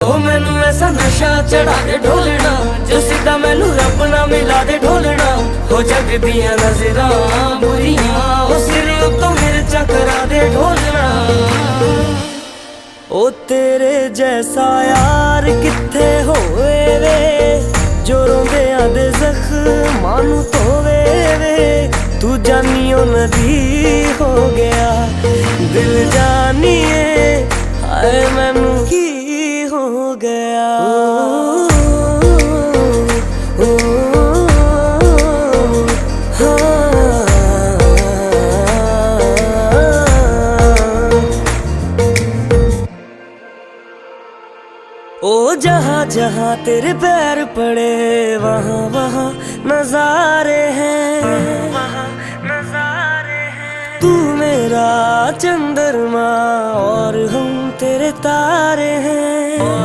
ओ मैनू ऐसा नशा चढ़ा दे ढोलना, जो सीधा मैनू रब ना मिला दे ढोलना। हो जग दियां नजरां बुरियां, ओ सिर उत्तों मिर्चा करा दे ढोलना। ओ तेरे जैसा यार किथे होवे वे, जो रोंदियां दे जख्मां नू धोवे वे। तू जानियो नदी हो गया दिल जानिए, हाय मैनू की हो गया। ओ जहाँ जहाँ तेरे पैर पड़े वहाँ वहाँ नजारे हैं, वहाँ नजारे हैं। तू मेरा चंद्रमा और हम तेरे तारे हैं।